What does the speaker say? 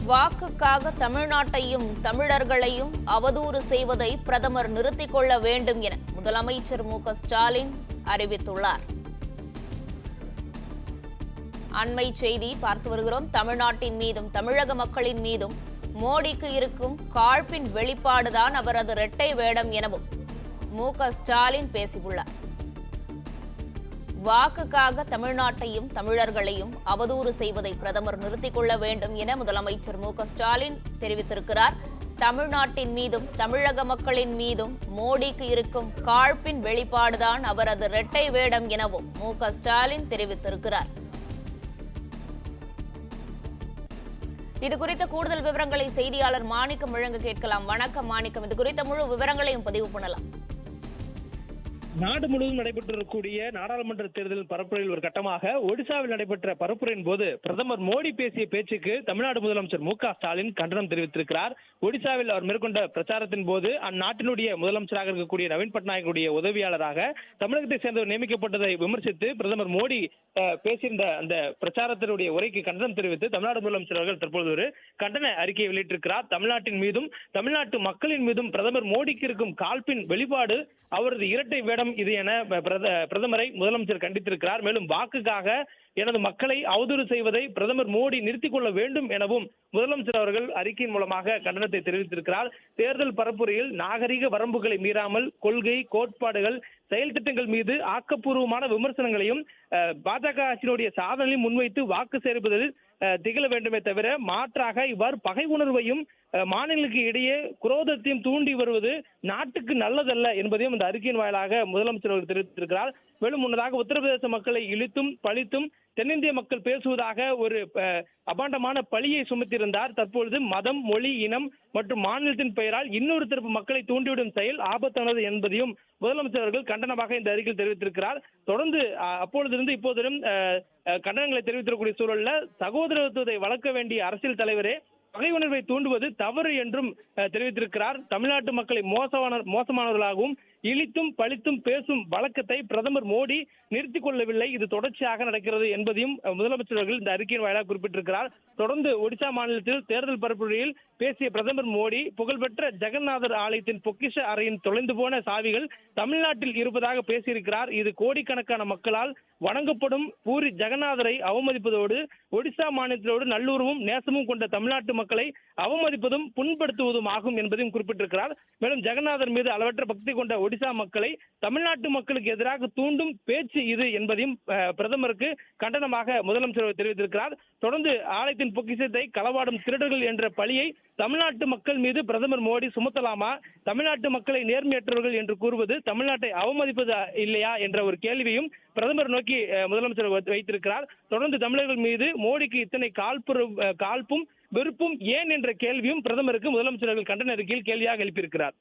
வாக்குக்காக தமிழ்நாட்டையும் தமிழர்களையும் அவதூறு செய்வதை பிரதமர் நிறுத்திக் கொள்ள வேண்டும் என முதலமைச்சர் மு.க.ஸ்டாலின் அறிவித்துள்ளார். அண்மை செய்தி பார்த்து வருகிறோம். தமிழ்நாட்டின் மீதும் தமிழக மக்களின் மீதும் மோடிக்கு இருக்கும் காழ்ப்பின் வெளிப்பாடுதான் அவரது இரட்டை வேடம் எனவும் மு.க.ஸ்டாலின் பேசியுள்ளார். வாக்குக்காக தமிழ்நாட்டையும் தமிழர்களையும் அவதூறு செய்வதை பிரதமர் நிறுத்திக் கொள்ள வேண்டும் என முதலமைச்சர் மு.க.ஸ்டாலின் தெரிவித்திருக்கிறார். தமிழ்நாட்டின் மீதும் தமிழக மக்களின் மீதும் மோடிக்கு இருக்கும் காழ்ப்பின் வெளிப்பாடுதான் அவரது இரட்டை வேடம் எனவும் மு.க.ஸ்டாலின் தெரிவித்திருக்கிறார். இதுகுறித்த கூடுதல் விவரங்களை செய்தியாளர் மாணிக்கம் வழங்க கேட்கலாம். வணக்கம் மாணிக்கம், இது குறித்த முழு விவரங்களையும் பதிவு பண்ணலாம். நாடு முழுவதும் நடைபெற்றிருக்கக்கூடிய நாடாளுமன்ற தேர்தலின் பரப்புரையில் ஒரு கட்டமாக ஒடிசாவில் நடைபெற்ற பரப்புரையின் போது பிரதமர் மோடி பேசிய பேச்சுக்கு தமிழ்நாடு முதலமைச்சர் மு.க.ஸ்டாலின் கண்டனம் தெரிவித்திருக்கிறார். ஒடிசாவில் அவர் மேற்கொண்ட பிரச்சாரத்தின் போது அந்நாட்டினுடைய முதலமைச்சராக இருக்கக்கூடிய நவீன் பட்நாயக்குடைய உதவியாளராக தமிழகத்தை சேர்ந்தவர் நியமிக்கப்பட்டதை விமர்சித்து பிரதமர் மோடி பேசியிருந்த அந்த பிரச்சாரத்தினுடைய உரைக்கு கண்டனம் தெரிவித்து தமிழ்நாடு முதலமைச்சர் அவர்கள் தற்போது ஒரு கண்டன அறிக்கையை வெளியிட்டிருக்கிறார். தமிழ்நாட்டின் மீதும் தமிழ்நாட்டு மக்களின் மீதும் பிரதமர் மோடிக்கு இருக்கும் காழ்ப்பின் வெளிப்பாடு அவரது இரட்டை வேடம் இது என பிரதமரை முதலமைச்சர் கண்டித்திருக்கிறார். மேலும் வாக்குக்காக எனது மக்களை அவதூறு செய்வதை பிரதமர் மோடி நிறுத்திக் கொள்ள வேண்டும் எனவும் முதலமைச்சர் அவர்கள் அறிக்கையின் மூலமாக கண்டனத்தை தெரிவித்திருக்கிறார். தேர்தல் பரப்புரையில் நாகரிக வரம்புகளை மீறாமல் கொள்கை, கோட்பாடுகள், செயல் திட்டங்கள் மீது ஆக்கப்பூர்வமான விமர்சனங்களையும் பாஜக ஆட்சியினுடைய சாதனையும் முன்வைத்து வாக்கு சேருவதில் திகழ வேண்டுமே தவிர மாற்றாக இவ்வாறு பகை உணர்வையும் மாநிலங்களுக்கு இடையே குரோதத்தையும் தூண்டி வருவது நாட்டுக்கு நல்லதல்ல என்பதையும் இந்த அறிக்கையின் வாயிலாக முதலமைச்சர் அவர்கள் தெரிவித்திருக்கிறார். மேலும் முன்னதாக உத்தரப்பிரதேச மக்களை இழித்தும் பழித்தும் தென்னிந்திய மக்கள் பேசுவதாக ஒரு அபாண்டமான பழியை சுமத்தியிருந்தார். தற்பொழுது மதம், மொழி, இனம் மற்றும் மாநிலத்தின் பெயரால் இன்னொரு தரப்பு மக்களை தூண்டிவிடும் செயல் ஆபத்தானது என்பதையும் முதலமைச்சர் அவர்கள் கண்டனமாக இந்த அறிக்கையில் தெரிவித்திருக்கிறார். தொடர்ந்து அப்பொழுதிருந்து இப்போதிலும் கண்டனங்களை தெரிவித்திருக்கக்கூடிய சூழல்ல சகோதரத்துவத்தை வளர்க்க வேண்டிய அரசியல் தலைவரே பகை உணர்வை தூண்டுவது தவறு என்றும் தெரிவித்திருக்கிறார். தமிழ்நாட்டு மக்களை மோசமானவர்களாகவும் இழித்தும் பழித்தும் பேசும் வழக்கத்தை பிரதமர் மோடி நிறுத்திக் கொள்ளவில்லை, இது தொடர்ச்சியாக நடக்கிறது என்பதையும் முதலமைச்சர் அவர்கள் இந்த அறிக்கையின் வாயிலாக குறிப்பிட்டிருக்கிறார். தொடர்ந்து ஒடிசா மாநிலத்தில் தேர்தல் பரப்புரையில் பேசிய பிரதமர் மோடி புகழ்பெற்ற ஜெகநாதர் ஆலயத்தின் பொக்கிஷ அறையின் தொலைந்து போன சாவிகள் தமிழ்நாட்டில் இருப்பதாக பேசியிருக்கிறார். இது கோடிக்கணக்கான மக்களால் வணங்கப்படும் பூரி ஜெகநாதரை அவமதிப்பதோடு ஒடிசா மாநிலத்தோடு நல்லுறவும் நேசமும் கொண்ட தமிழ்நாட்டு மக்களை அவமதிப்பதும் புண்படுத்துவதும் ஆகும் என்பதையும் குறிப்பிட்டிருக்கிறார். மேலும் ஜெகநாதர் மீது அளவற்ற பக்தி கொண்ட ஒடிசா மக்களை தமிழ்நாட்டு மக்களுக்கு எதிராக தூண்டும் பேச்சு இது என்பதையும் பிரதமருக்கு கண்டனமாக முதலமைச்சர் தெரிவித்திருக்கிறார். தொடர்ந்து ஆலயத்தின் பொக்கிஷத்தை களவாடும் திருடர்கள் என்ற பழியை தமிழ்நாட்டு மக்கள் மீது பிரதமர் மோடி சுமத்தலாமா? தமிழ்நாட்டு மக்களை நேர்மையற்றவர்கள் என்று கூறுவது தமிழ்நாட்டை அவமதிப்பது இல்லையா என்ற ஒரு கேள்வியும் பிரதமர் நோக்கி முதலமைச்சர் வைத்திருக்கிறார். தொடர்ந்து தமிழர்கள் மீது மோடிக்கு இத்தனை காழ்ப்பும் வெறுப்பும் ஏன் என்ற கேள்வியும் பிரதமருக்கு முதலமைச்சர்கள் கண்டன அறிக்கையில் கேள்வியாக எழுப்பியிருக்கிறார்.